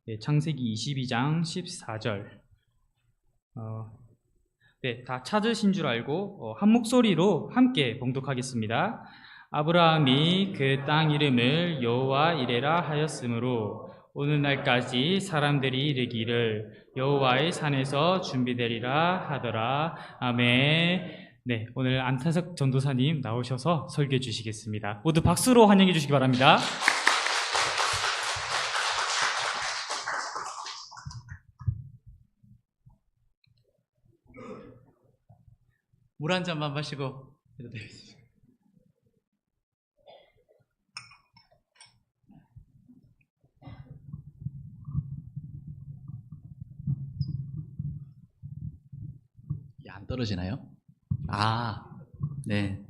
네, 창세기 22장 14절. 네, 다 찾으신 줄 알고 한 목소리로 함께 봉독하겠습니다. 아브라함이 그 땅 이름을 여호와 이레라 하였으므로 오늘날까지 사람들이 이르기를 여호와의 산에서 준비되리라 하더라. 아멘. 네, 오늘 안타석 전도사님 나오셔서 설교해 주시겠습니다. 모두 박수로 환영해 주시기 바랍니다. 물 한 잔만 마시고 해도 되겠습니다. 안 떨어지나요? 네.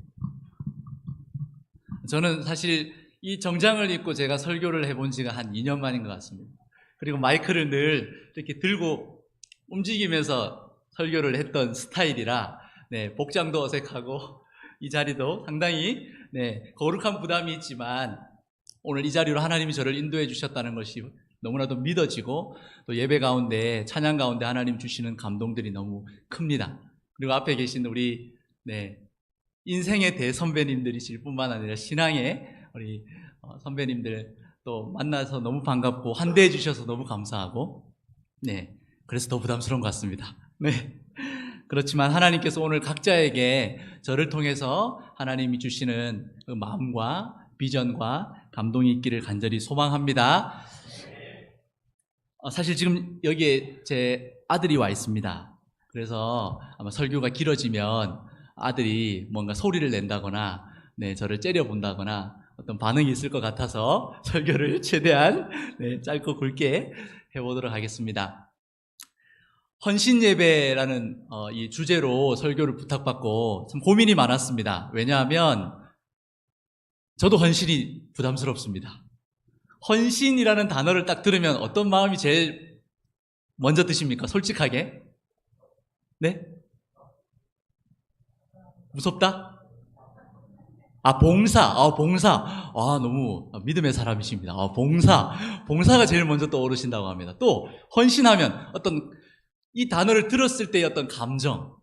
저는 사실 이 정장을 입고 제가 설교를 해본 지가 한 2년 만인 것 같습니다. 그리고 마이크를 늘 이렇게 들고 움직이면서 설교를 했던 스타일이라 복장도 어색하고 이 자리도 상당히 거룩한 부담이 있지만 오늘 이 자리로 하나님이 저를 인도해 주셨다는 것이 너무나도 믿어지고 또 예배 가운데 찬양 가운데 하나님 주시는 감동들이 너무 큽니다. 그리고 앞에 계신 우리 인생의 대선배님들이실 뿐만 아니라 신앙의 우리 선배님들 또 만나서 너무 반갑고 환대해 주셔서 너무 감사하고 그래서 더 부담스러운 것 같습니다. 그렇지만 하나님께서 오늘 각자에게 저를 통해서 하나님이 주시는 그 마음과 비전과 감동이 있기를 간절히 소망합니다. 사실 지금 여기에 제 아들이 와 있습니다. 그래서 아마 설교가 길어지면 아들이 뭔가 소리를 낸다거나 저를 째려본다거나 어떤 반응이 있을 것 같아서 설교를 최대한 짧고 굵게 해보도록 하겠습니다. 헌신예배라는 이 주제로 설교를 부탁받고 참 고민이 많았습니다. 왜냐하면 저도 헌신이 부담스럽습니다. 헌신이라는 단어를 딱 들으면 어떤 마음이 제일 먼저 드십니까? 솔직하게? 네? 무섭다? 봉사. 너무 믿음의 사람이십니다. 봉사가 제일 먼저 떠오르신다고 합니다. 또 헌신하면 어떤 이 단어를 들었을 때의 어떤 감정.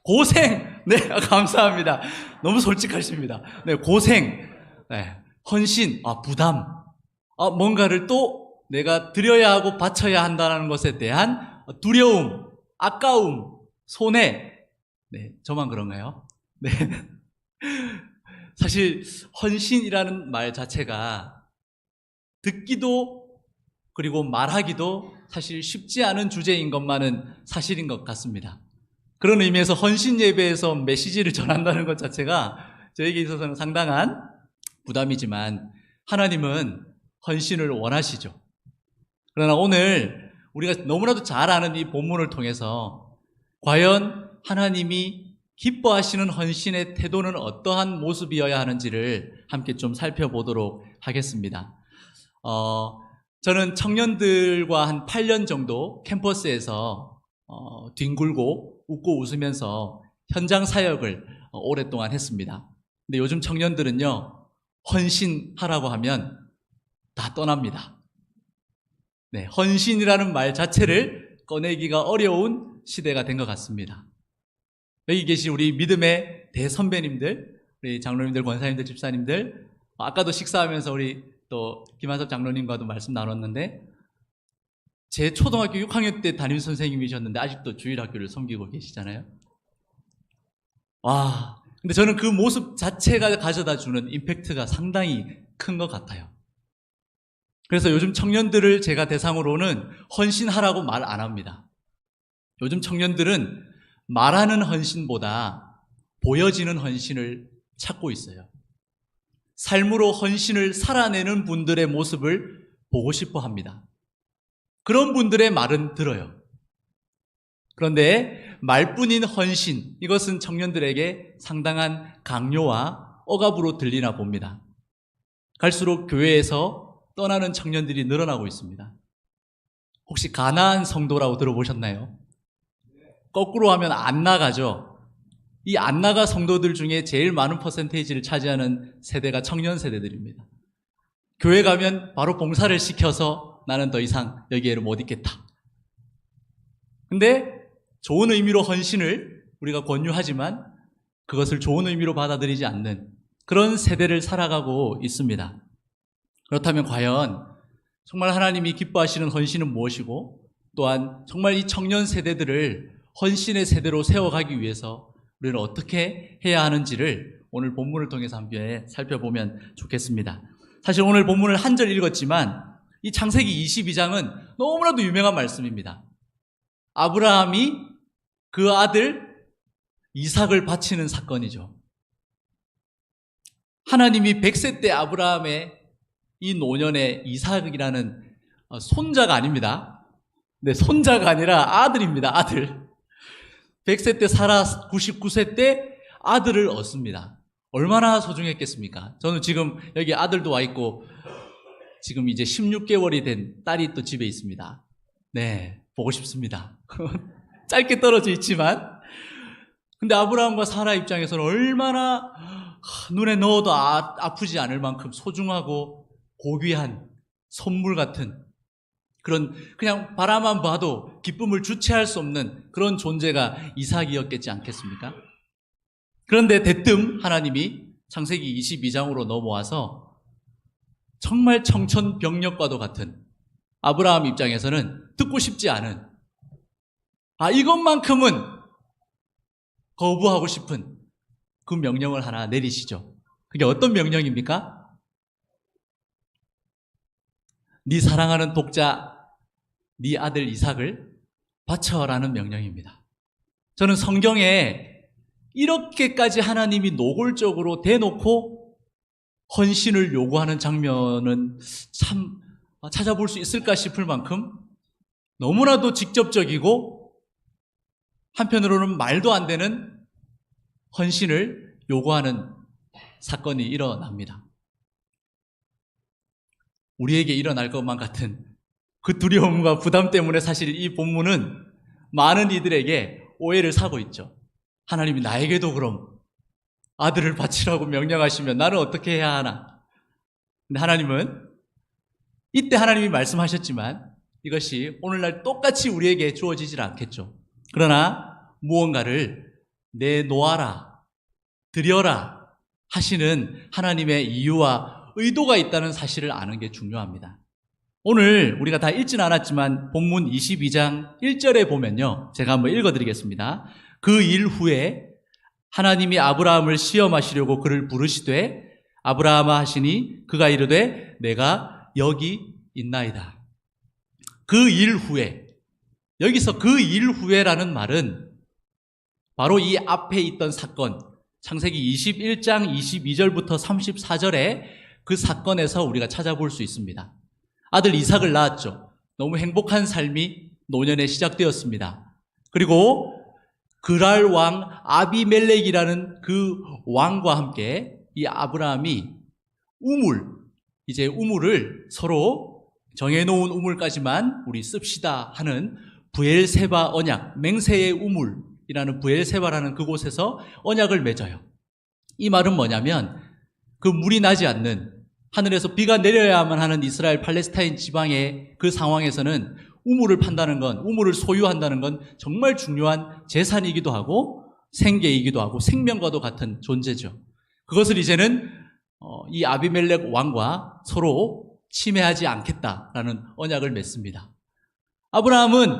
고생. 감사합니다. 너무 솔직하십니다. 고생. 헌신. 부담. 뭔가를 또 내가 드려야 하고 바쳐야 한다는 것에 대한 두려움, 아까움, 손해. 저만 그런가요? 사실 헌신이라는 말 자체가 듣기도 그리고 말하기도 사실 쉽지 않은 주제인 것만은 사실인 것 같습니다. 그런 의미에서 헌신 예배에서 메시지를 전한다는 것 자체가 저에게 있어서는 상당한 부담이지만 하나님은 헌신을 원하시죠. 그러나 오늘 우리가 너무나도 잘 아는 이 본문을 통해서 과연 하나님이 기뻐하시는 헌신의 태도는 어떠한 모습이어야 하는지를 함께 좀 살펴보도록 하겠습니다. 저는 청년들과 한 8년 정도 캠퍼스에서 뒹굴고 웃고 웃으면서 현장 사역을 오랫동안 했습니다. 근데 요즘 청년들은요, 헌신하라고 하면 다 떠납니다. 헌신이라는 말 자체를 꺼내기가 어려운 시대가 된 것 같습니다. 여기 계신 우리 믿음의 대선배님들, 우리 장로님들, 권사님들, 집사님들, 아까도 식사하면서 우리 또 김한섭 장로님과도 말씀 나눴는데 제 초등학교 6학년 때 담임 선생님이셨는데 아직도 주일학교를 섬기고 계시잖아요. 근데 저는 그 모습 자체가 가져다 주는 임팩트가 상당히 큰 것 같아요. 그래서 요즘 청년들을 제가 대상으로는 헌신하라고 말 안 합니다. 요즘 청년들은 말하는 헌신보다 보여지는 헌신을 찾고 있어요. 삶으로 헌신을 살아내는 분들의 모습을 보고 싶어 합니다. 그런 분들의 말은 들어요. 그런데 말뿐인 헌신, 이것은 청년들에게 상당한 강요와 억압으로 들리나 봅니다. 갈수록 교회에서 떠나는 청년들이 늘어나고 있습니다. 혹시 가나안 성도라고 들어보셨나요? 거꾸로 하면 안 나가죠. 이 안 나가 성도들 중에 제일 많은 퍼센테이지를 차지하는 세대가 청년 세대들입니다. 교회 가면 바로 봉사를 시켜서 나는 더 이상 여기에를 못 있겠다. 근데 좋은 의미로 헌신을 우리가 권유하지만 그것을 좋은 의미로 받아들이지 않는 그런 세대를 살아가고 있습니다. 그렇다면 과연 정말 하나님이 기뻐하시는 헌신은 무엇이고, 또한 정말 이 청년 세대들을 헌신의 세대로 세워가기 위해서 우리는 어떻게 해야 하는지를 오늘 본문을 통해서 함께 살펴보면 좋겠습니다. 사실 오늘 본문을 한 절 읽었지만 이 창세기 22장은 너무나도 유명한 말씀입니다. 아브라함이 그 아들 이삭을 바치는 사건이죠. 하나님이 100세 때 아브라함의 이 노년의 이삭이라는 손자가 아닙니다. 네, 손자가 아니라 아들입니다. 아들. 100세 때 사라 99세 때 아들을 얻습니다. 얼마나 소중했겠습니까? 저는 지금 여기 아들도 와 있고 지금 이제 16개월이 된 딸이 또 집에 있습니다. 네, 보고 싶습니다. 짧게 떨어져 있지만, 근데 아브라함과 사라 입장에서는 얼마나 눈에 넣어도 아프지 않을 만큼 소중하고 고귀한 선물 같은 그런, 그냥 바라만 봐도 기쁨을 주체할 수 없는 그런 존재가 이삭이었겠지 않겠습니까? 그런데 대뜸 하나님이 창세기 22장으로 넘어와서 정말 청천벽력과도 같은, 아브라함 입장에서는 듣고 싶지 않은, 이것만큼은 거부하고 싶은 그 명령을 하나 내리시죠. 그게 어떤 명령입니까? 네 사랑하는 독자, 네 아들 이삭을 바쳐라는 명령입니다. 저는 성경에 이렇게까지 하나님이 노골적으로 대놓고 헌신을 요구하는 장면은 참 찾아볼 수 있을까 싶을 만큼 너무나도 직접적이고 한편으로는 말도 안 되는 헌신을 요구하는 사건이 일어납니다. 우리에게 일어날 것만 같은 그 두려움과 부담 때문에 사실 이 본문은 많은 이들에게 오해를 사고 있죠. 하나님이 나에게도 그럼 아들을 바치라고 명령하시면 나는 어떻게 해야 하나? 근데 하나님은 이때 하나님이 말씀하셨지만 이것이 오늘날 똑같이 우리에게 주어지질 않겠죠. 그러나 무언가를 내놓아라, 드려라 하시는 하나님의 이유와 의도가 있다는 사실을 아는 게 중요합니다. 오늘 우리가 다 읽진 않았지만 본문 22장 1절에 보면요, 제가 한번 읽어드리겠습니다. 그 일 후에 하나님이 아브라함을 시험하시려고 그를 부르시되 아브라함아 하시니 그가 이르되 내가 여기 있나이다. 그 일 후에, 여기서 그 일 후에라는 말은 바로 이 앞에 있던 사건, 창세기 21장 22절부터 34절에 그 사건에서 우리가 찾아볼 수 있습니다. 아들 이삭을 낳았죠. 너무 행복한 삶이 노년에 시작되었습니다. 그리고 그랄 왕 아비멜렉이라는 그 왕과 함께 이 아브라함이 이제 우물을 서로 정해놓은 우물까지만 우리 씁시다 하는 브엘세바 언약, 맹세의 우물이라는 브엘세바라는 그곳에서 언약을 맺어요. 이 말은 뭐냐면 그 물이 나지 않는, 하늘에서 비가 내려야만 하는 이스라엘 팔레스타인 지방의 그 상황에서는 우물을 판다는 건, 우물을 소유한다는 건 정말 중요한 재산이기도 하고 생계이기도 하고 생명과도 같은 존재죠. 그것을 이제는 이 아비멜렉 왕과 서로 침해하지 않겠다라는 언약을 맺습니다. 아브라함은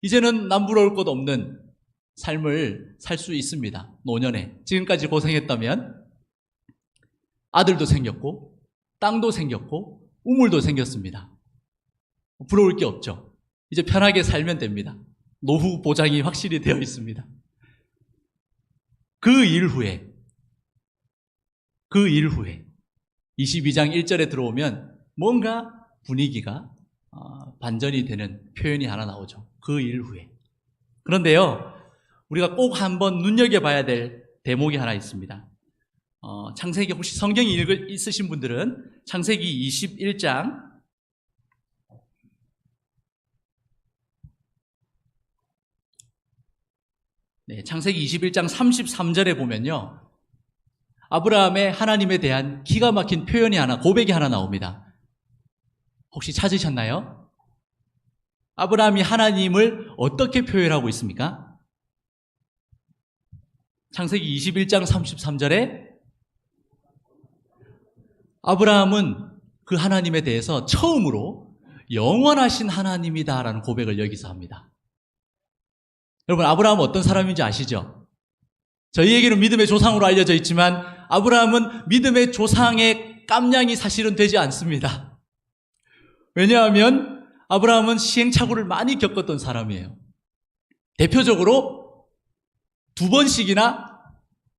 이제는 남부러울 것 없는 삶을 살 수 있습니다. 노년에 지금까지 고생했다면 아들도 생겼고 땅도 생겼고 우물도 생겼습니다. 부러울 게 없죠. 이제 편하게 살면 됩니다. 노후 보장이 확실히 되어 있습니다. 그 일 후에 22장 1절에 들어오면 뭔가 분위기가 반전이 되는 표현이 하나 나오죠. 그 일 후에. 그런데요, 우리가 꼭 한번 눈여겨봐야 될 대목이 하나 있습니다. 창세기, 혹시 성경이 있으신 분들은 창세기 21장 창세기 21장 33절에 보면요, 아브라함의 하나님에 대한 기가 막힌 표현이 하나, 고백이 하나 나옵니다. 혹시 찾으셨나요? 아브라함이 하나님을 어떻게 표현하고 있습니까? 창세기 21장 33절에 아브라함은 그 하나님에 대해서 처음으로 영원하신 하나님이다라는 고백을 여기서 합니다. 여러분, 아브라함은 어떤 사람인지 아시죠? 저희에게는 믿음의 조상으로 알려져 있지만 아브라함은 믿음의 조상의 깜냥이 사실은 되지 않습니다. 왜냐하면 아브라함은 시행착오를 많이 겪었던 사람이에요. 대표적으로 2번씩이나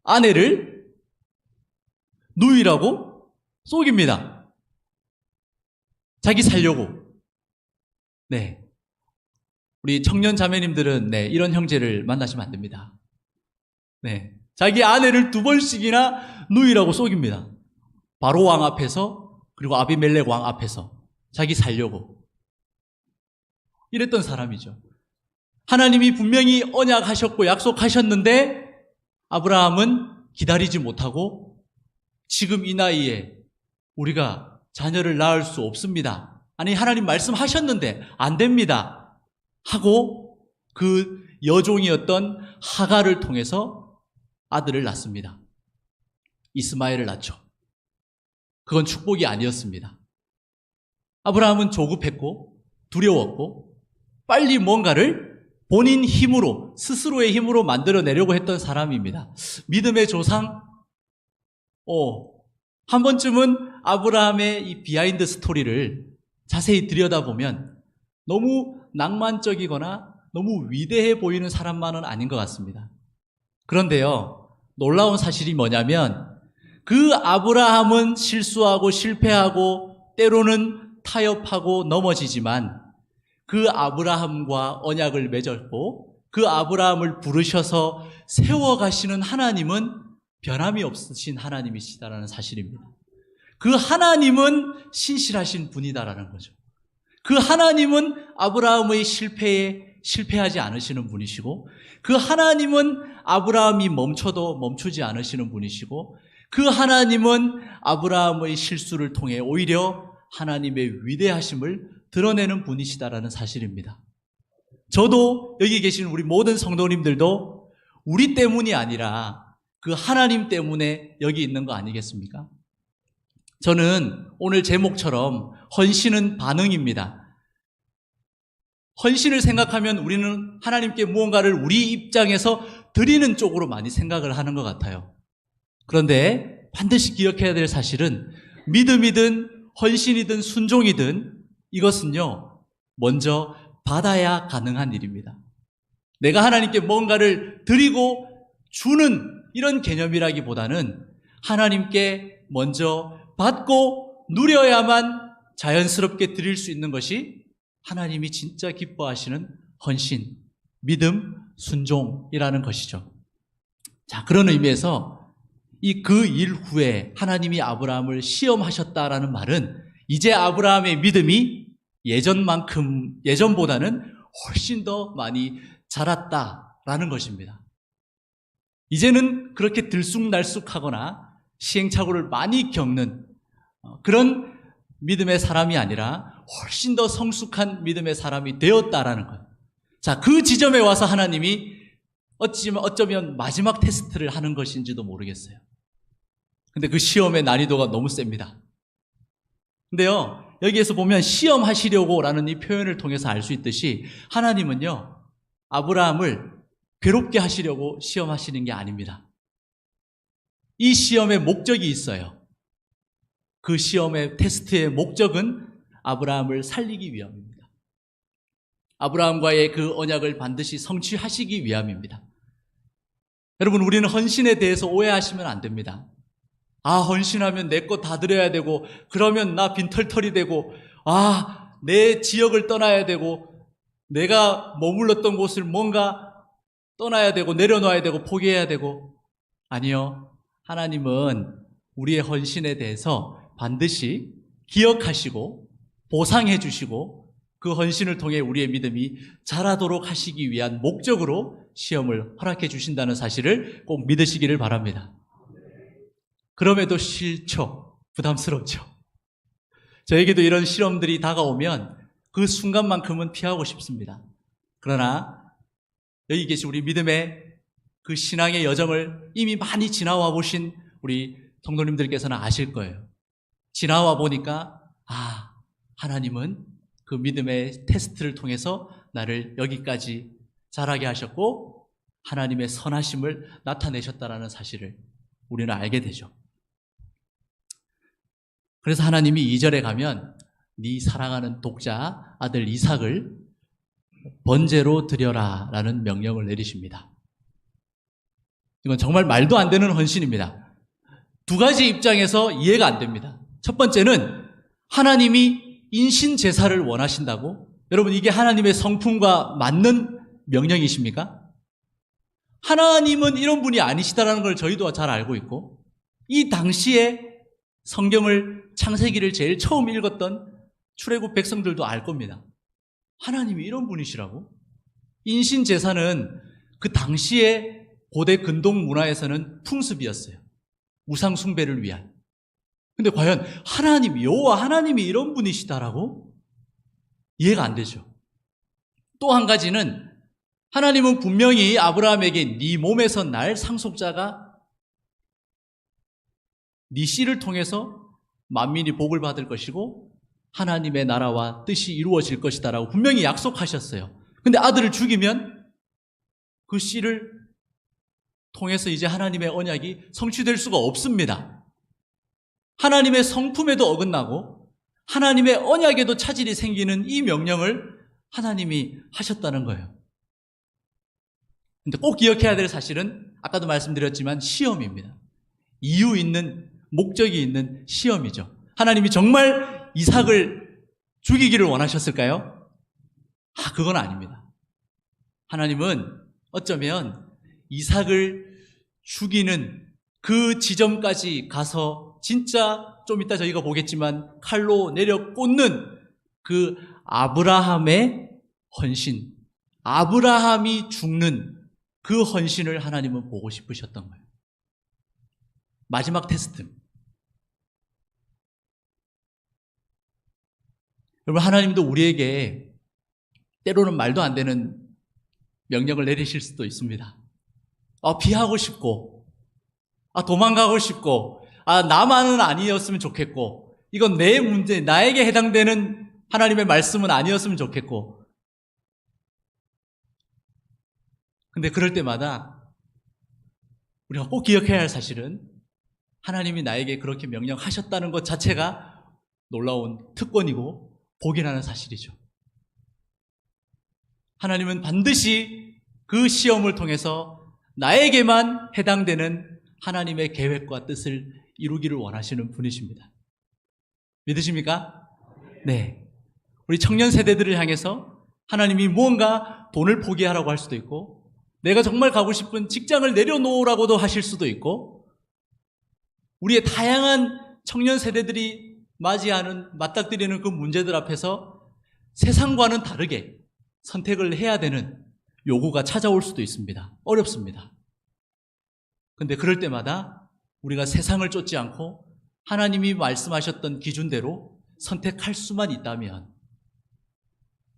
아내를 누이라고 속입니다. 자기 살려고. 네. 우리 청년 자매님들은 이런 형제를 만나시면 안 됩니다. 네. 자기 아내를 2번씩이나 누이라고 속입니다. 바로 왕 앞에서, 그리고 아비멜렉 왕 앞에서 자기 살려고. 이랬던 사람이죠. 하나님이 분명히 언약하셨고 약속하셨는데 아브라함은 기다리지 못하고 지금 이 나이에 우리가 자녀를 낳을 수 없습니다. 아니, 하나님 말씀하셨는데 안 됩니다. 하고 그 여종이었던 하갈을 통해서 아들을 낳습니다. 이스마엘을 낳죠. 그건 축복이 아니었습니다. 아브라함은 조급했고 두려웠고 빨리 뭔가를 본인 힘으로, 스스로의 힘으로 만들어내려고 했던 사람입니다. 믿음의 조상? 한 번쯤은 아브라함의 이 비하인드 스토리를 자세히 들여다보면 너무 낭만적이거나 너무 위대해 보이는 사람만은 아닌 것 같습니다. 그런데요, 놀라운 사실이 뭐냐면 그 아브라함은 실수하고 실패하고 때로는 타협하고 넘어지지만 그 아브라함과 언약을 맺었고 그 아브라함을 부르셔서 세워가시는 하나님은 변함이 없으신 하나님이시다라는 사실입니다. 그 하나님은 신실하신 분이다라는 거죠. 그 하나님은 아브라함의 실패에 실패하지 않으시는 분이시고 그 하나님은 아브라함이 멈춰도 멈추지 않으시는 분이시고 그 하나님은 아브라함의 실수를 통해 오히려 하나님의 위대하심을 드러내는 분이시다라는 사실입니다. 저도 여기 계신 우리 모든 성도님들도 우리 때문이 아니라 그 하나님 때문에 여기 있는 거 아니겠습니까? 저는 오늘 제목처럼 헌신은 반응입니다. 헌신을 생각하면 우리는 하나님께 무언가를 우리 입장에서 드리는 쪽으로 많이 생각을 하는 것 같아요. 그런데 반드시 기억해야 될 사실은 믿음이든 헌신이든 순종이든 이것은요, 먼저 받아야 가능한 일입니다. 내가 하나님께 뭔가를 드리고 주는 이런 개념이라기보다는 하나님께 먼저 받고 누려야만 자연스럽게 드릴 수 있는 것이 하나님이 진짜 기뻐하시는 헌신, 믿음, 순종이라는 것이죠. 자, 그런 의미에서 그 일 후에 하나님이 아브라함을 시험하셨다라는 말은 이제 아브라함의 믿음이 예전보다는 훨씬 더 많이 자랐다라는 것입니다. 이제는 그렇게 들쑥날쑥하거나 시행착오를 많이 겪는 그런 믿음의 사람이 아니라 훨씬 더 성숙한 믿음의 사람이 되었다라는 거예요. 자, 그 지점에 와서 하나님이 어쩌면 마지막 테스트를 하는 것인지도 모르겠어요. 근데 그 시험의 난이도가 너무 셉니다. 근데요, 여기에서 보면 시험하시려고 라는 이 표현을 통해서 알 수 있듯이 하나님은요, 아브라함을 괴롭게 하시려고 시험하시는 게 아닙니다. 이 시험의 목적이 있어요. 그 시험의 테스트의 목적은 아브라함을 살리기 위함입니다. 아브라함과의 그 언약을 반드시 성취하시기 위함입니다. 여러분, 우리는 헌신에 대해서 오해하시면 안 됩니다. 헌신하면 내 거 다 드려야 되고, 그러면 나 빈털털이 되고, 내 지역을 떠나야 되고, 내가 머물렀던 곳을 뭔가 떠나야 되고, 내려놔야 되고, 포기해야 되고. 아니요. 하나님은 우리의 헌신에 대해서 반드시 기억하시고, 보상해 주시고, 그 헌신을 통해 우리의 믿음이 자라도록 하시기 위한 목적으로 시험을 허락해 주신다는 사실을 꼭 믿으시기를 바랍니다. 그럼에도 싫죠. 부담스럽죠. 저에게도 이런 시험들이 다가오면 그 순간만큼은 피하고 싶습니다. 그러나 여기 계신 우리 믿음의 그 신앙의 여정을 이미 많이 지나와 보신 우리 성도님들께서는 아실 거예요. 지나와 보니까 하나님은 그 믿음의 테스트를 통해서 나를 여기까지 자라게 하셨고 하나님의 선하심을 나타내셨다라는 사실을 우리는 알게 되죠. 그래서 하나님이 2절에 가면 네 사랑하는 독자 아들 이삭을 번제로 드려라 라는 명령을 내리십니다. 이건 정말 말도 안 되는 헌신입니다. 두 가지 입장에서 이해가 안 됩니다. 첫 번째는 하나님이 인신제사를 원하신다고? 여러분, 이게 하나님의 성품과 맞는 명령이십니까? 하나님은 이런 분이 아니시다라는 걸 저희도 잘 알고 있고, 이 당시에 성경을 창세기를 제일 처음 읽었던 출애굽 백성들도 알 겁니다. 하나님이 이런 분이시라고? 인신제사는 그 당시에 고대 근동 문화에서는 풍습이었어요. 우상 숭배를 위한. 근데 과연 하나님, 여호와 하나님이 이런 분이시다라고? 이해가 안 되죠. 또 한 가지는 하나님은 분명히 아브라함에게 네 몸에서 날 상속자가 네 씨를 통해서 만민이 복을 받을 것이고 하나님의 나라와 뜻이 이루어질 것이다라고 분명히 약속하셨어요. 근데 아들을 죽이면 그 씨를 통해서 이제 하나님의 언약이 성취될 수가 없습니다. 하나님의 성품에도 어긋나고 하나님의 언약에도 차질이 생기는 이 명령을 하나님이 하셨다는 거예요. 근데 꼭 기억해야 될 사실은 아까도 말씀드렸지만 시험입니다. 이유 있는, 목적이 있는 시험이죠. 하나님이 정말 이삭을 죽이기를 원하셨을까요? 그건 아닙니다. 하나님은 어쩌면 이삭을 죽이는 그 지점까지 가서 진짜 좀 이따 저희가 보겠지만 칼로 내려 꽂는 그 아브라함의 헌신, 아브라함이 죽는 그 헌신을 하나님은 보고 싶으셨던 거예요. 마지막 테스트. 여러분, 하나님도 우리에게 때로는 말도 안 되는 명령을 내리실 수도 있습니다. 피하고 싶고, 도망가고 싶고, 나만은 아니었으면 좋겠고, 이건 내 문제, 나에게 해당되는 하나님의 말씀은 아니었으면 좋겠고. 근데 그럴 때마다 우리가 꼭 기억해야 할 사실은 하나님이 나에게 그렇게 명령하셨다는 것 자체가 놀라운 특권이고 복이라는 사실이죠. 하나님은 반드시 그 시험을 통해서 나에게만 해당되는 하나님의 계획과 뜻을 이루기를 원하시는 분이십니다. 믿으십니까? 네. 우리 청년 세대들을 향해서 하나님이 무언가 돈을 포기하라고 할 수도 있고, 내가 정말 가고 싶은 직장을 내려놓으라고도 하실 수도 있고, 우리의 다양한 청년 세대들이 맞닥뜨리는 그 문제들 앞에서 세상과는 다르게 선택을 해야 되는 요구가 찾아올 수도 있습니다. 어렵습니다. 근데 그럴 때마다 우리가 세상을 쫓지 않고 하나님이 말씀하셨던 기준대로 선택할 수만 있다면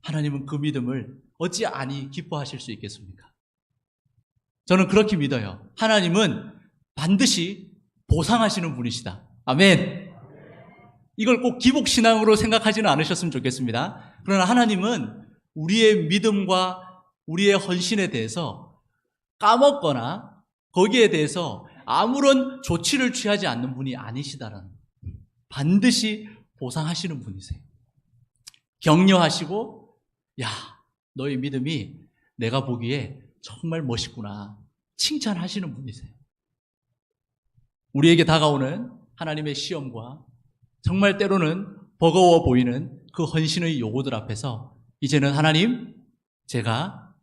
하나님은 그 믿음을 어찌 아니 기뻐하실 수 있겠습니까? 저는 그렇게 믿어요. 하나님은 반드시 보상하시는 분이시다. 아멘. 이걸 꼭 기복신앙으로 생각하지는 않으셨으면 좋겠습니다. 그러나 하나님은 우리의 믿음과 우리의 헌신에 대해서 까먹거나 거기에 대해서 아무런 조치를 취하지 않는 분이 아니시다라는, 반드시 보상하시는 분이세요. 격려하시고, 야, 너의 믿음이 내가 보기에 정말 멋있구나, 칭찬하시는 분이세요. 우리에게 다가오는 하나님의 시험과 정말 때로는 버거워 보이는 그 헌신의 요구들 앞에서 이제는 하나님, 제가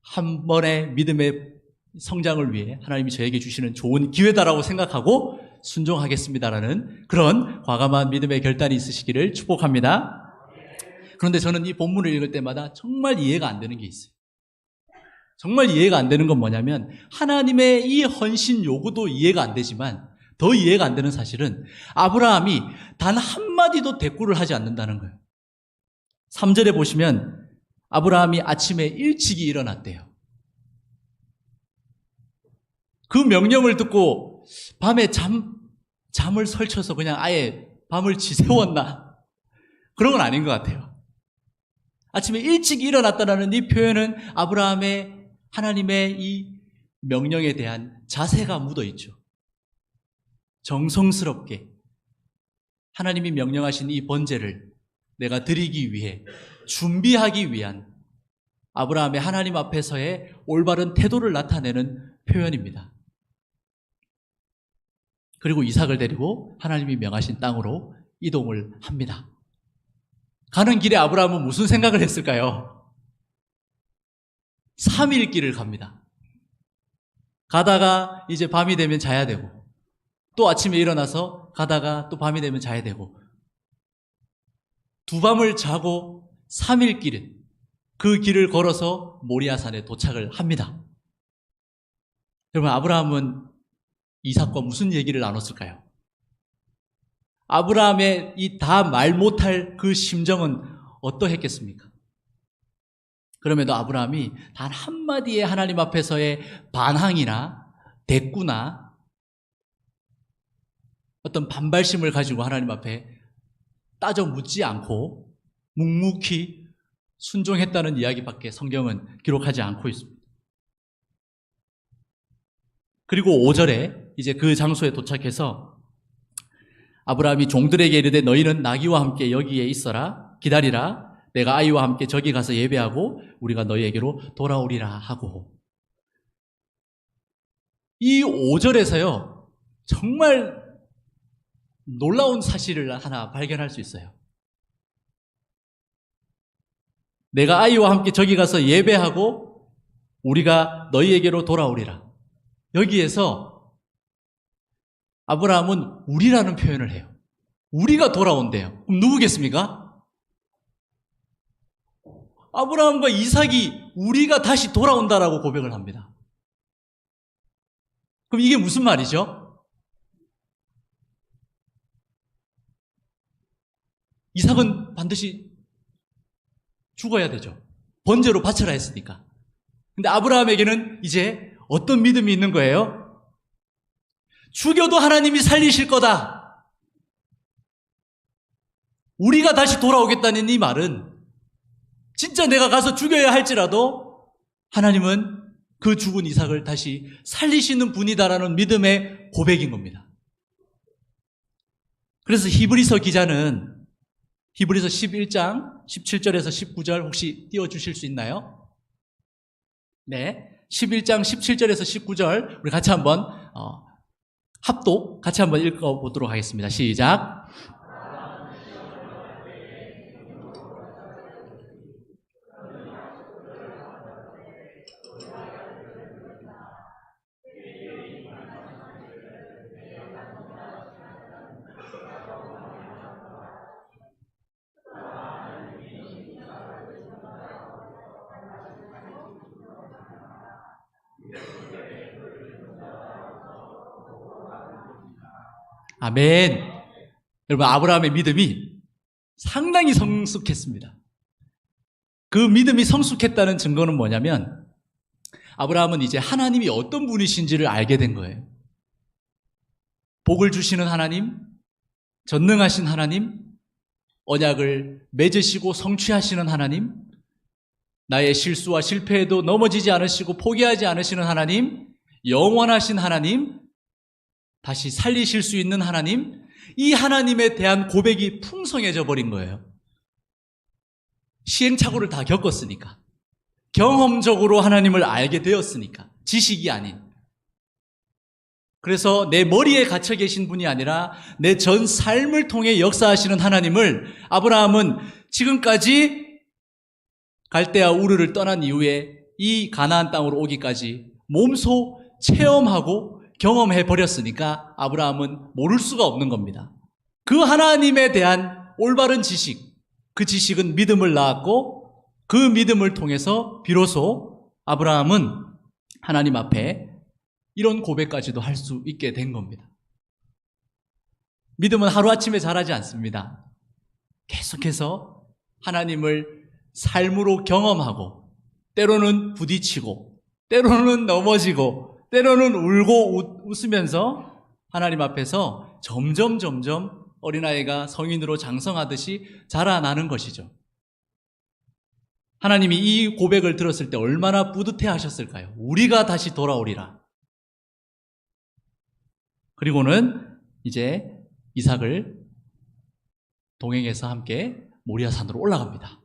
한 번의 믿음의 성장을 위해 하나님이 저에게 주시는 좋은 기회다라고 생각하고 순종하겠습니다라는 그런 과감한 믿음의 결단이 있으시기를 축복합니다. 그런데 저는 이 본문을 읽을 때마다 정말 이해가 안 되는 게 있어요. 정말 이해가 안 되는 건 뭐냐면 하나님의 이 헌신 요구도 이해가 안 되지만 더 이해가 안 되는 사실은 아브라함이 단 한마디도 대꾸를 하지 않는다는 거예요. 3절에 보시면 아브라함이 아침에 일찍이 일어났대요. 그 명령을 듣고 밤에 잠을 설쳐서 그냥 아예 밤을 지새웠나? 그런 건 아닌 것 같아요. 아침에 일찍 일어났다는 이 표현은 아브라함의 하나님의 이 명령에 대한 자세가 묻어 있죠. 정성스럽게 하나님이 명령하신 이 번제를 내가 드리기 위해 준비하기 위한 아브라함의 하나님 앞에서의 올바른 태도를 나타내는 표현입니다. 그리고 이삭을 데리고 하나님이 명하신 땅으로 이동을 합니다. 가는 길에 아브라함은 무슨 생각을 했을까요? 3일 길을 갑니다. 가다가 이제 밤이 되면 자야 되고, 또 아침에 일어나서 가다가 또 밤이 되면 자야 되고, 두 밤을 자고 3일 길은 그 길을 걸어서 모리아산에 도착을 합니다. 여러분, 아브라함은 이삭과 무슨 얘기를 나눴을까요? 아브라함의 이 다 말 못할 그 심정은 어떠했겠습니까? 그럼에도 아브라함이 단 한마디의 하나님 앞에서의 반항이나 대꾸나 어떤 반발심을 가지고 하나님 앞에 따져 묻지 않고 묵묵히 순종했다는 이야기밖에 성경은 기록하지 않고 있습니다. 그리고 5절에 이제 그 장소에 도착해서 아브라함이 종들에게 이르되 너희는 나귀와 함께 여기에 있어라 기다리라 내가 아이와 함께 저기 가서 예배하고 우리가 너희에게로 돌아오리라 하고, 이 5절에서요 정말 놀라운 사실을 하나 발견할 수 있어요. 내가 아이와 함께 저기 가서 예배하고 우리가 너희에게로 돌아오리라. 여기에서 아브라함은 우리라는 표현을 해요. 우리가 돌아온대요. 그럼 누구겠습니까? 아브라함과 이삭이 우리가 다시 돌아온다라고 고백을 합니다. 그럼 이게 무슨 말이죠? 이삭은 반드시 죽어야 되죠. 번제로 바쳐라 했으니까. 근데 아브라함에게는 이제 어떤 믿음이 있는 거예요? 죽여도 하나님이 살리실 거다. 우리가 다시 돌아오겠다는 이 말은 진짜 내가 가서 죽여야 할지라도 하나님은 그 죽은 이삭을 다시 살리시는 분이다라는 믿음의 고백인 겁니다. 그래서 히브리서 기자는 히브리서 11장 17절에서 19절 혹시 띄워주실 수 있나요? 네, 11장 17절에서 19절 우리 같이 한번 합독 같이 한번 읽어보도록 하겠습니다. 시작. 아멘. 여러분, 아브라함의 믿음이 상당히 성숙했습니다. 그 믿음이 성숙했다는 증거는 뭐냐면 아브라함은 이제 하나님이 어떤 분이신지를 알게 된 거예요. 복을 주시는 하나님, 전능하신 하나님, 언약을 맺으시고 성취하시는 하나님, 나의 실수와 실패에도 넘어지지 않으시고 포기하지 않으시는 하나님, 영원하신 하나님, 다시 살리실 수 있는 하나님, 이 하나님에 대한 고백이 풍성해져 버린 거예요. 시행착오를 다 겪었으니까, 경험적으로 하나님을 알게 되었으니까, 지식이 아닌. 그래서 내 머리에 갇혀 계신 분이 아니라 내 전 삶을 통해 역사하시는 하나님을 아브라함은 지금까지 갈대아 우르를 떠난 이후에 이 가나안 땅으로 오기까지 몸소 체험하고 경험해 버렸으니까 아브라함은 모를 수가 없는 겁니다. 그 하나님에 대한 올바른 지식, 그 지식은 믿음을 낳았고 그 믿음을 통해서 비로소 아브라함은 하나님 앞에 이런 고백까지도 할 수 있게 된 겁니다. 믿음은 하루아침에 자라지 않습니다. 계속해서 하나님을 삶으로 경험하고 때로는 부딪히고 때로는 넘어지고 때로는 울고 웃으면서 하나님 앞에서 점점 어린아이가 성인으로 장성하듯이 자라나는 것이죠. 하나님이 이 고백을 들었을 때 얼마나 뿌듯해 하셨을까요? 우리가 다시 돌아오리라. 그리고는 이제 이삭을 동행해서 함께 모리아산으로 올라갑니다.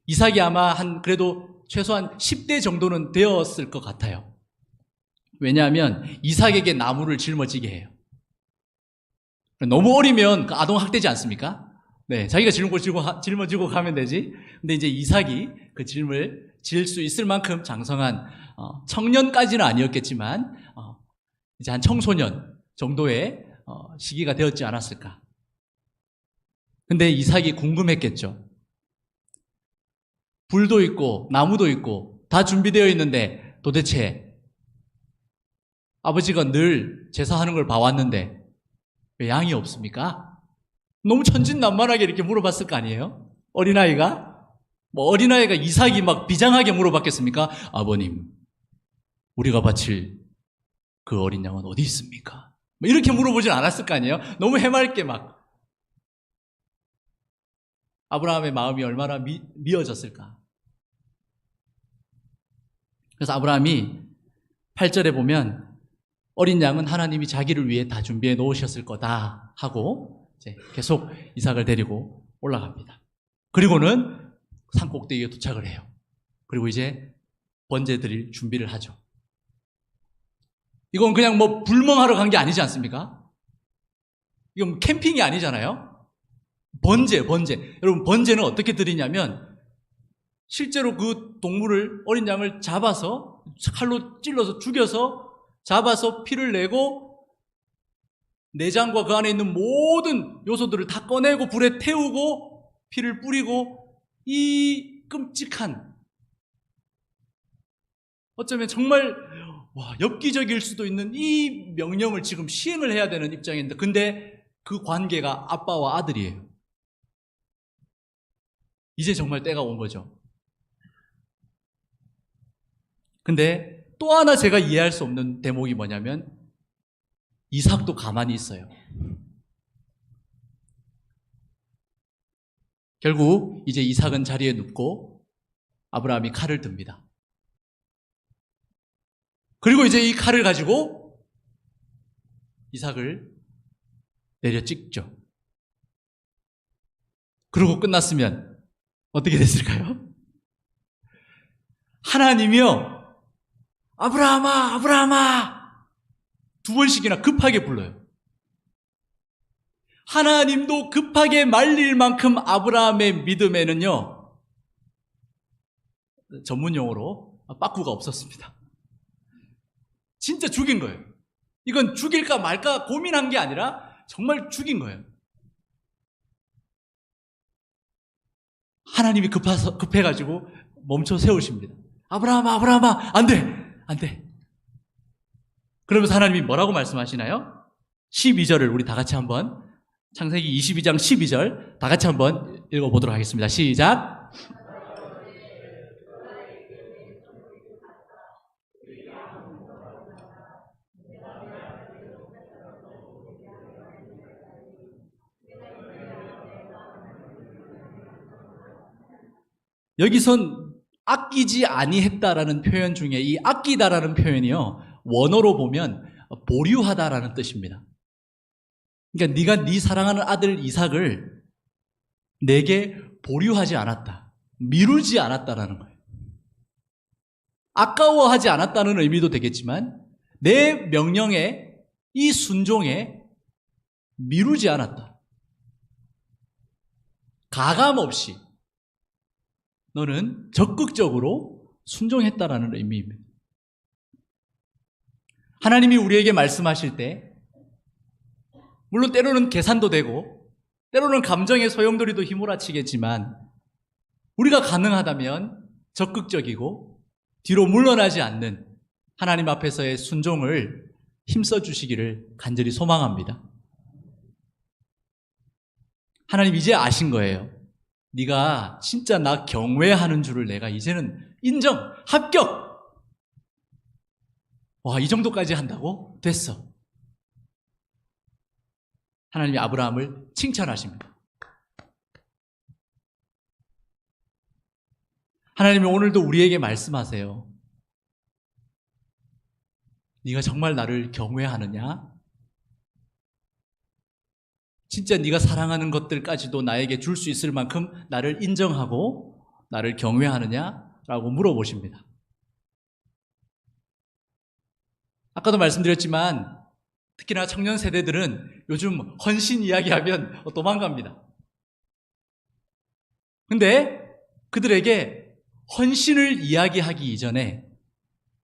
이삭이 아마 그래도 최소한 10대 정도는 되었을 것 같아요. 왜냐하면 이삭에게 나무를 짊어지게 해요. 너무 어리면 아동학대지 않습니까? 네, 자기가 짊어지고 가면 되지. 근데 이제 이삭이 그 짐을 질 수 있을 만큼 장성한 청년까지는 아니었겠지만 이제 한 청소년 정도의 시기가 되었지 않았을까. 근데 이삭이 궁금했겠죠. 불도 있고 나무도 있고 다 준비되어 있는데 도대체 아버지가 늘 제사하는 걸 봐왔는데 왜 양이 없습니까? 너무 천진난만하게 이렇게 물어봤을 거 아니에요? 어린아이가? 어린아이가 이삭이 막 비장하게 물어봤겠습니까? 아버님, 우리가 바칠 그 어린 양은 어디 있습니까? 이렇게 물어보진 않았을 거 아니에요? 너무 해맑게 막. 아브라함의 마음이 얼마나 미어졌을까? 그래서 아브라함이 8절에 보면 어린 양은 하나님이 자기를 위해 다 준비해 놓으셨을 거다 하고 이제 계속 이삭을 데리고 올라갑니다. 그리고는 산 꼭대기에 도착을 해요. 그리고 이제 번제 드릴 준비를 하죠. 이건 그냥 불멍하러 간 게 아니지 않습니까? 이건 캠핑이 아니잖아요. 번제. 여러분, 번제는 어떻게 드리냐면 실제로 그 동물을, 어린 양을 잡아서 칼로 찔러서 죽여서 잡아서 피를 내고 내장과 그 안에 있는 모든 요소들을 다 꺼내고 불에 태우고 피를 뿌리고 이 끔찍한, 어쩌면 정말 엽기적일 수도 있는 이 명령을 지금 시행을 해야 되는 입장인데, 근데 그 관계가 아빠와 아들이에요. 이제 정말 때가 온 거죠. 근데 또 하나 제가 이해할 수 없는 대목이 뭐냐면 이삭도 가만히 있어요. 결국 이제 이삭은 자리에 눕고 아브라함이 칼을 듭니다. 그리고 이제 이 칼을 가지고 이삭을 내려 찍죠. 그러고 끝났으면 어떻게 됐을까요? 하나님이요, 아브라함아, 아브라함아! 2번씩이나 급하게 불러요. 하나님도 급하게 말릴 만큼 아브라함의 믿음에는요, 전문용어로 빠꾸가 없었습니다. 진짜 죽인 거예요. 이건 죽일까 말까 고민한 게 아니라 정말 죽인 거예요. 하나님이 급해가지고 멈춰 세우십니다. 아브라함아, 아브라함아, 안 돼. 그러면서 하나님이 뭐라고 말씀하시나요? 12절을 우리 다 같이 한번, 창세기 22장 12절 다 같이 한번 읽어보도록 하겠습니다. 시작. 여기선 아끼지 아니했다라는 표현 중에 이 아끼다라는 표현이요, 원어로 보면 보류하다라는 뜻입니다. 그러니까 네가 네 사랑하는 아들 이삭을 내게 보류하지 않았다, 미루지 않았다라는 거예요. 아까워하지 않았다는 의미도 되겠지만 내 명령에, 이 순종에 미루지 않았다. 가감 없이 너는 적극적으로 순종했다라는 의미입니다. 하나님이 우리에게 말씀하실 때 물론 때로는 계산도 되고 때로는 감정의 소용돌이도 휘몰아치겠지만 우리가 가능하다면 적극적이고 뒤로 물러나지 않는 하나님 앞에서의 순종을 힘써 주시기를 간절히 소망합니다. 하나님 이제 아신 거예요. 네가 진짜 나 경외하는 줄을 내가 이제는 인정, 합격! 와, 이 정도까지 한다고? 됐어. 하나님이 아브라함을 칭찬하십니다. 하나님이 오늘도 우리에게 말씀하세요. 네가 정말 나를 경외하느냐? 진짜 네가 사랑하는 것들까지도 나에게 줄 수 있을 만큼 나를 인정하고 나를 경외하느냐? 라고 물어보십니다. 아까도 말씀드렸지만 특히나 청년 세대들은 요즘 헌신 이야기하면 도망갑니다. 근데 그들에게 헌신을 이야기하기 이전에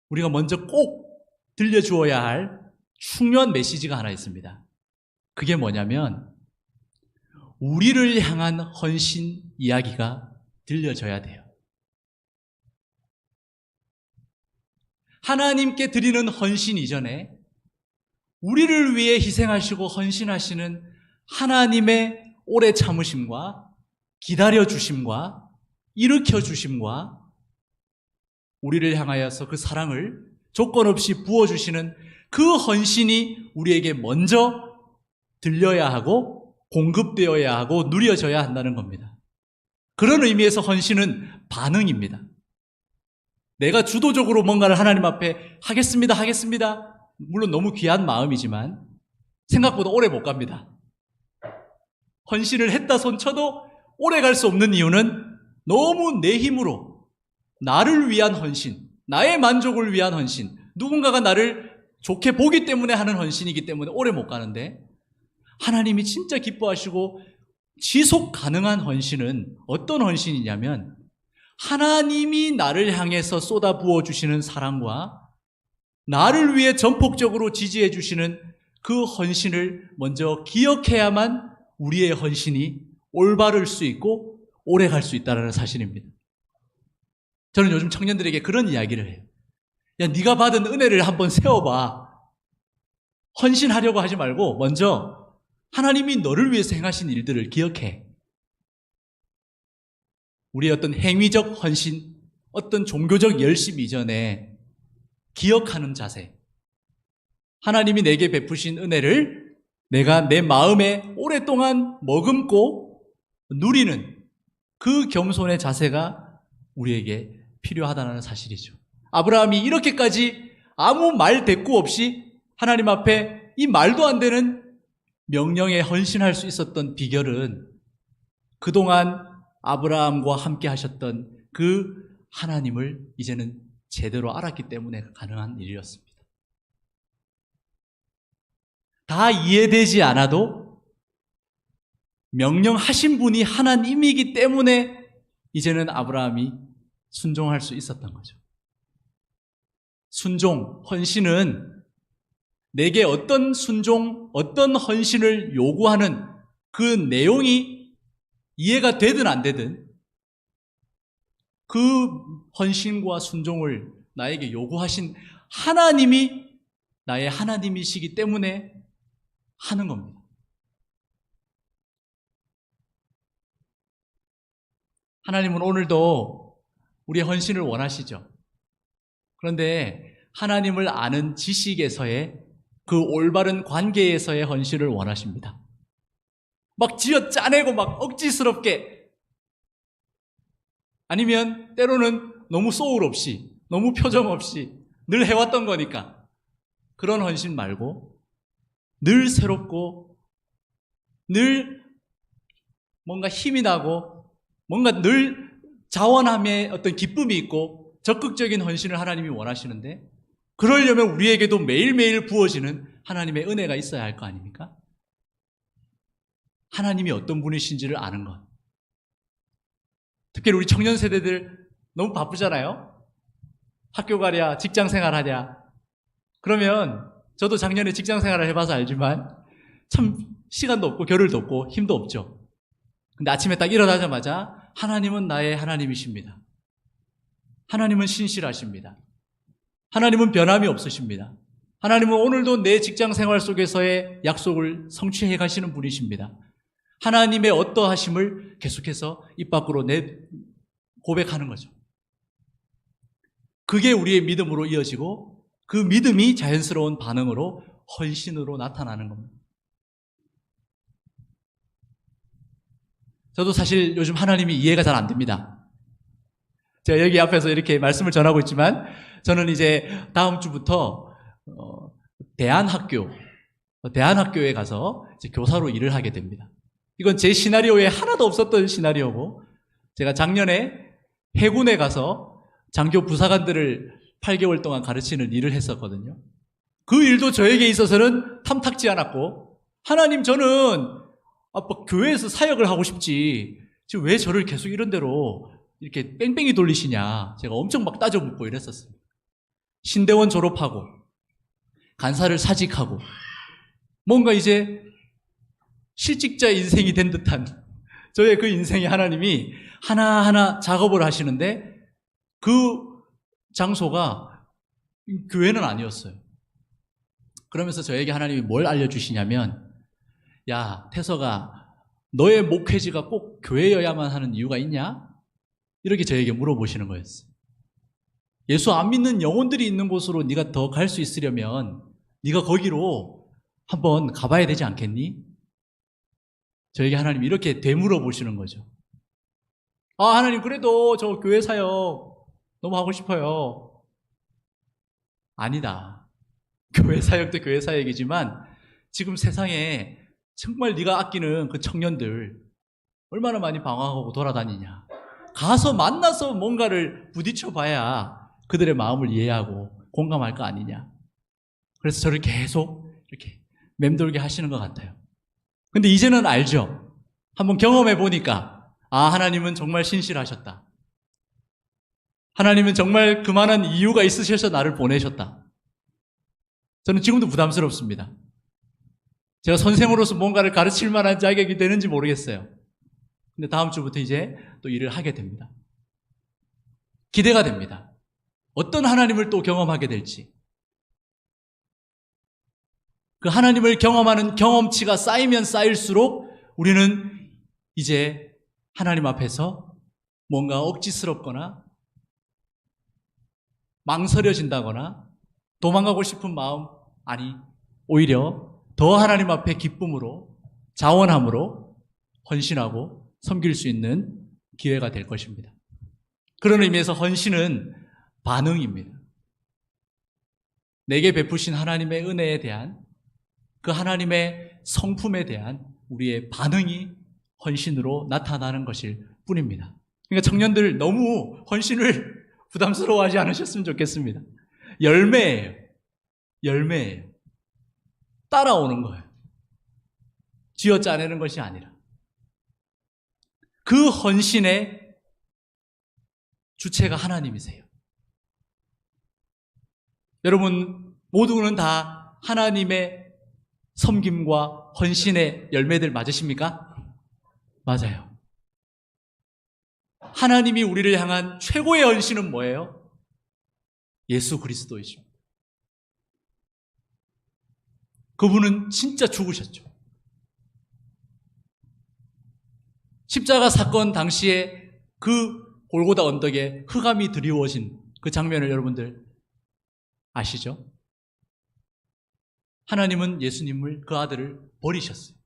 우리가 먼저 꼭 들려주어야 할 중요한 메시지가 하나 있습니다. 그게 뭐냐면 우리를 향한 헌신 이야기가 들려져야 돼요. 하나님께 드리는 헌신 이전에 우리를 위해 희생하시고 헌신하시는 하나님의 오래 참으심과 기다려주심과 일으켜주심과 우리를 향하여서 그 사랑을 조건 없이 부어주시는 그 헌신이 우리에게 먼저 들려야 하고 공급되어야 하고 누려져야 한다는 겁니다. 그런 의미에서 헌신은 반응입니다. 내가 주도적으로 뭔가를 하나님 앞에 하겠습니다. 물론 너무 귀한 마음이지만 생각보다 오래 못 갑니다. 헌신을 했다 손쳐도 오래 갈 수 없는 이유는 너무 내 힘으로 나를 위한 헌신, 나의 만족을 위한 헌신, 누군가가 나를 좋게 보기 때문에 하는 헌신이기 때문에 오래 못 가는데 하나님이 진짜 기뻐하시고 지속 가능한 헌신은 어떤 헌신이냐면 하나님이 나를 향해서 쏟아부어 주시는 사랑과 나를 위해 전폭적으로 지지해 주시는 그 헌신을 먼저 기억해야만 우리의 헌신이 올바를 수 있고 오래 갈 수 있다는 사실입니다. 저는 요즘 청년들에게 그런 이야기를 해요. 야, 네가 받은 은혜를 한번 세워봐. 헌신하려고 하지 말고 먼저 하나님이 너를 위해서 행하신 일들을 기억해. 우리의 어떤 행위적 헌신, 어떤 종교적 열심 이전에 기억하는 자세. 하나님이 내게 베푸신 은혜를 내가 내 마음에 오랫동안 머금고 누리는 그 겸손의 자세가 우리에게 필요하다는 사실이죠. 아브라함이 이렇게까지 아무 말 대꾸 없이 하나님 앞에 이 말도 안 되는 명령에 헌신할 수 있었던 비결은 그동안 아브라함과 함께 하셨던 그 하나님을 이제는 제대로 알았기 때문에 가능한 일이었습니다. 다 이해되지 않아도 명령하신 분이 하나님이기 때문에 이제는 아브라함이 순종할 수 있었던 거죠. 순종, 헌신은 내게 어떤 순종, 어떤 헌신을 요구하는 그 내용이 이해가 되든 안 되든 그 헌신과 순종을 나에게 요구하신 하나님이 나의 하나님이시기 때문에 하는 겁니다. 하나님은 오늘도 우리의 헌신을 원하시죠. 그런데 하나님을 아는 지식에서의 그 올바른 관계에서의 헌신을 원하십니다. 막 쥐어 짜내고 막 억지스럽게 아니면 때로는 너무 소울 없이 너무 표정 없이 늘 해왔던 거니까 그런 헌신 말고 늘 새롭고 늘 뭔가 힘이 나고 뭔가 늘 자원함에 어떤 기쁨이 있고 적극적인 헌신을 하나님이 원하시는데 그러려면 우리에게도 매일매일 부어지는 하나님의 은혜가 있어야 할 거 아닙니까? 하나님이 어떤 분이신지를 아는 것. 특히 우리 청년 세대들 너무 바쁘잖아요. 학교 가랴 직장 생활하랴. 그러면 저도 작년에 직장 생활을 해봐서 알지만 참 시간도 없고 겨를도 없고 힘도 없죠. 근데 아침에 딱 일어나자마자 하나님은 나의 하나님이십니다. 하나님은 신실하십니다. 하나님은 변함이 없으십니다. 하나님은 오늘도 내 직장 생활 속에서의 약속을 성취해 가시는 분이십니다. 하나님의 어떠하심을 계속해서 입 밖으로 고백하는 거죠. 그게 우리의 믿음으로 이어지고 그 믿음이 자연스러운 반응으로 헌신으로 나타나는 겁니다. 저도 사실 요즘 하나님이 이해가 잘 안 됩니다. 제가 여기 앞에서 이렇게 말씀을 전하고 있지만 저는 이제 다음 주부터 대안학교에 가서 이제 교사로 일을 하게 됩니다. 이건 제 시나리오에 하나도 없었던 시나리오고, 제가 작년에 해군에 가서 장교 부사관들을 8개월 동안 가르치는 일을 했었거든요. 그 일도 저에게 있어서는 탐탁지 않았고, 하나님, 저는 교회에서 사역을 하고 싶지 지금 왜 저를 계속 이런 데로 이렇게 뺑뺑이 돌리시냐, 제가 엄청 막 따져 묻고 이랬었어요. 신대원 졸업하고 간사를 사직하고 뭔가 이제 실직자 인생이 된 듯한 저의 그 인생에 하나님이 하나하나 작업을 하시는데, 그 장소가 교회는 아니었어요. 그러면서 저에게 하나님이 뭘 알려주시냐면, 야, 태서가, 너의 목회지가 꼭 교회여야만 하는 이유가 있냐? 이렇게 저에게 물어보시는 거였어요. 예수 안 믿는 영혼들이 있는 곳으로 네가 더 갈 수 있으려면 네가 거기로 한번 가봐야 되지 않겠니? 저에게 하나님 이렇게 되물어보시는 거죠. 아, 하나님, 그래도 저 교회 사역 너무 하고 싶어요. 아니다. 교회 사역도 교회 사역이지만 지금 세상에 정말 네가 아끼는 그 청년들 얼마나 많이 방황하고 돌아다니냐. 가서 만나서 뭔가를 부딪혀 봐야 그들의 마음을 이해하고 공감할 거 아니냐. 그래서 저를 계속 이렇게 맴돌게 하시는 것 같아요. 근데 이제는 알죠. 한번 경험해 보니까, 아, 하나님은 정말 신실하셨다. 하나님은 정말 그만한 이유가 있으셔서 나를 보내셨다. 저는 지금도 부담스럽습니다. 제가 선생으로서 뭔가를 가르칠 만한 자격이 되는지 모르겠어요. 근데 다음 주부터 이제 또 일을 하게 됩니다. 기대가 됩니다. 어떤 하나님을 또 경험하게 될지. 그 하나님을 경험하는 경험치가 쌓이면 쌓일수록 우리는 이제 하나님 앞에서 뭔가 억지스럽거나 망설여진다거나 도망가고 싶은 마음, 아니, 오히려 더 하나님 앞에 기쁨으로, 자원함으로 헌신하고 섬길 수 있는 기회가 될 것입니다. 그런 의미에서 헌신은 반응입니다. 내게 베푸신 하나님의 은혜에 대한, 그 하나님의 성품에 대한 우리의 반응이 헌신으로 나타나는 것일 뿐입니다. 그러니까 청년들, 너무 헌신을 부담스러워하지 않으셨으면 좋겠습니다. 열매예요. 열매예요. 따라오는 거예요. 쥐어짜내는 것이 아니라. 그 헌신의 주체가 하나님이세요. 여러분 모두는 다 하나님의 섬김과 헌신의 열매들 맞으십니까? 맞아요. 하나님이 우리를 향한 최고의 헌신은 뭐예요? 예수 그리스도이십니다. 그분은 진짜 죽으셨죠. 십자가 사건 당시에 그 골고다 언덕에 흑암이 드리워진 그 장면을 여러분들 아시죠? 하나님은 예수님을, 그 아들을 버리셨어요.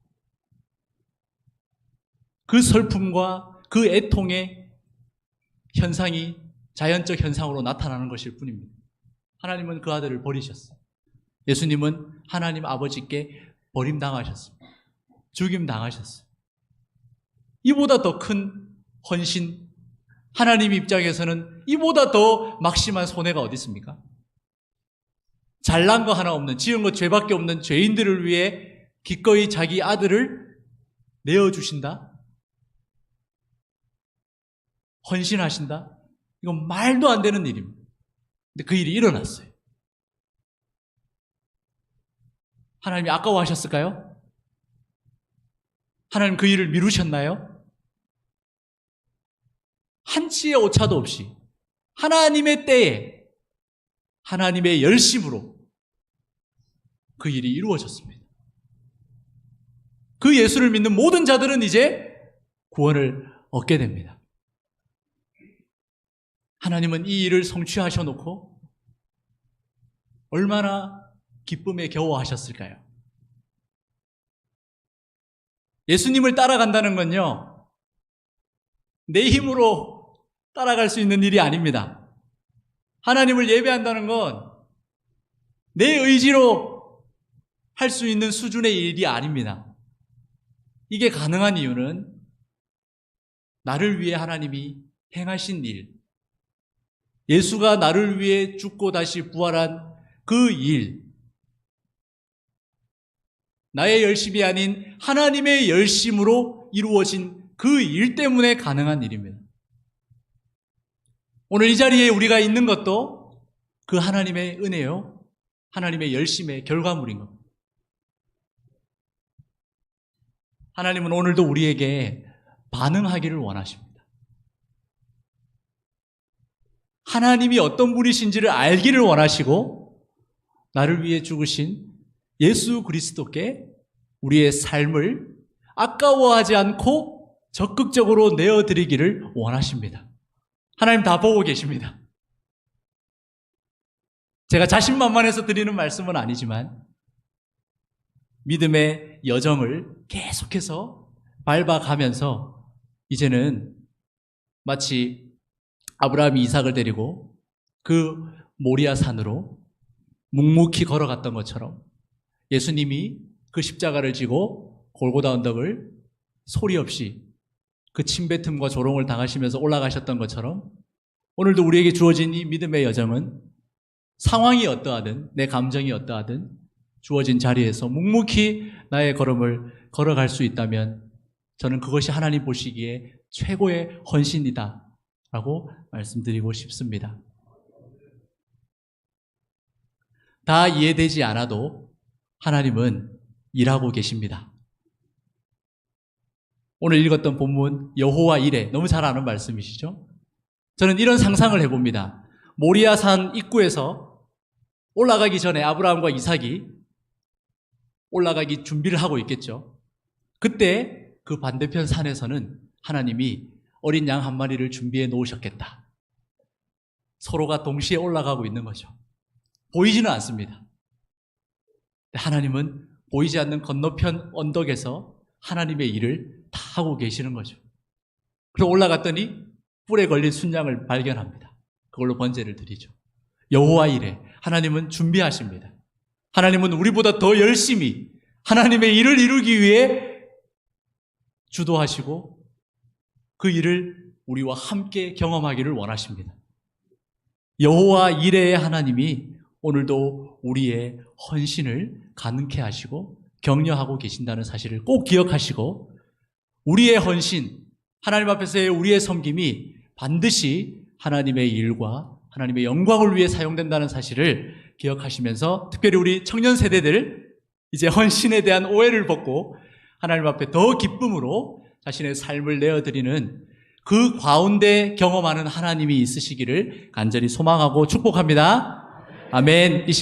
그 슬픔과 그 애통의 현상이 자연적 현상으로 나타나는 것일 뿐입니다. 하나님은 그 아들을 버리셨어요. 예수님은 하나님 아버지께 버림당하셨습니다. 죽임당하셨어요. 이보다 더 큰 헌신, 하나님 입장에서는 이보다 더 막심한 손해가 어디 있습니까? 잘난 거 하나 없는, 지은 것 죄밖에 없는 죄인들을 위해 기꺼이 자기 아들을 내어주신다? 헌신하신다? 이건 말도 안 되는 일입니다. 근데 그 일이 일어났어요. 하나님이 아까워하셨을까요? 하나님 그 일을 미루셨나요? 한치의 오차도 없이 하나님의 때에 하나님의 열심으로 그 일이 이루어졌습니다. 그 예수를 믿는 모든 자들은 이제 구원을 얻게 됩니다. 하나님은 이 일을 성취하셔 놓고 얼마나 기쁨에 겨워하셨을까요? 예수님을 따라간다는 건요, 내 힘으로 따라갈 수 있는 일이 아닙니다. 하나님을 예배한다는 건 내 의지로 할 수 있는 수준의 일이 아닙니다. 이게 가능한 이유는 나를 위해 하나님이 행하신 일, 예수가 나를 위해 죽고 다시 부활한 그 일, 나의 열심이 아닌 하나님의 열심으로 이루어진 그 일 때문에 가능한 일입니다. 오늘 이 자리에 우리가 있는 것도 그 하나님의 은혜요, 하나님의 열심의 결과물인 겁니다. 하나님은 오늘도 우리에게 반응하기를 원하십니다. 하나님이 어떤 분이신지를 알기를 원하시고 나를 위해 죽으신 예수 그리스도께 우리의 삶을 아까워하지 않고 적극적으로 내어드리기를 원하십니다. 하나님 다 보고 계십니다. 제가 자신만만해서 드리는 말씀은 아니지만 믿음의 여정을 계속해서 밟아가면서 이제는 마치 아브라함이 이삭을 데리고 그 모리아 산으로 묵묵히 걸어갔던 것처럼 예수님이 그 십자가를 지고 골고다 언덕을 소리 없이 그 침뱉음과 조롱을 당하시면서 올라가셨던 것처럼 오늘도 우리에게 주어진 이 믿음의 여정은 상황이 어떠하든 내 감정이 어떠하든 주어진 자리에서 묵묵히 나의 걸음을 걸어갈 수 있다면 저는 그것이 하나님 보시기에 최고의 헌신이다 라고 말씀드리고 싶습니다. 다 이해되지 않아도 하나님은 일하고 계십니다. 오늘 읽었던 본문 여호와 이레, 너무 잘 아는 말씀이시죠? 저는 이런 상상을 해봅니다. 모리아산 입구에서 올라가기 전에 아브라함과 이삭이 올라가기 준비를 하고 있겠죠. 그때 그 반대편 산에서는 하나님이 어린 양 한 마리를 준비해 놓으셨겠다. 서로가 동시에 올라가고 있는 거죠. 보이지는 않습니다. 하나님은 보이지 않는 건너편 언덕에서 하나님의 일을 다 하고 계시는 거죠. 그리고 올라갔더니 뿔에 걸린 순양을 발견합니다. 그걸로 번제를 드리죠. 여호와 이레, 하나님은 준비하십니다. 하나님은 우리보다 더 열심히 하나님의 일을 이루기 위해 주도하시고 그 일을 우리와 함께 경험하기를 원하십니다. 여호와 이레의 하나님이 오늘도 우리의 헌신을 가능케 하시고 격려하고 계신다는 사실을 꼭 기억하시고 우리의 헌신, 하나님 앞에서의 우리의 섬김이 반드시 하나님의 일과 하나님의 영광을 위해 사용된다는 사실을 기억하시면서 특별히 우리 청년 세대들 이제 헌신에 대한 오해를 벗고 하나님 앞에 더 기쁨으로 자신의 삶을 내어드리는 그 가운데 경험하는 하나님이 있으시기를 간절히 소망하고 축복합니다. 아멘. 이 시간